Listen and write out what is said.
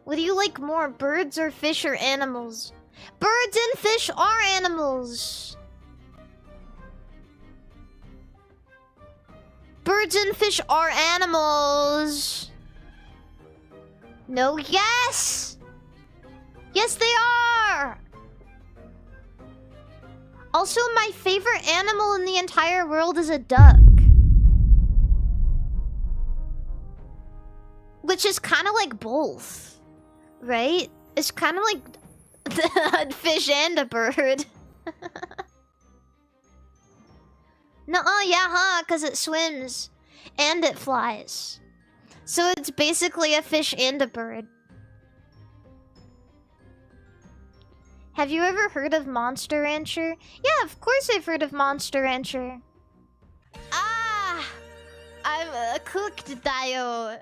What do you like more, birds or fish or animals? Birds and fish are animals. Birds and fish are animals. No, yes! Yes, they are! Also, my favorite animal in the entire world is a duck. Which is kind of like both, right? It's kind of like a fish and a bird. Nuh-uh, yeah, huh? Because it swims and it flies. So it's basically a fish and a bird. Have you ever heard of Monster Rancher? Yeah, of course I've heard of Monster Rancher. Ah! I'm cooked, Dio.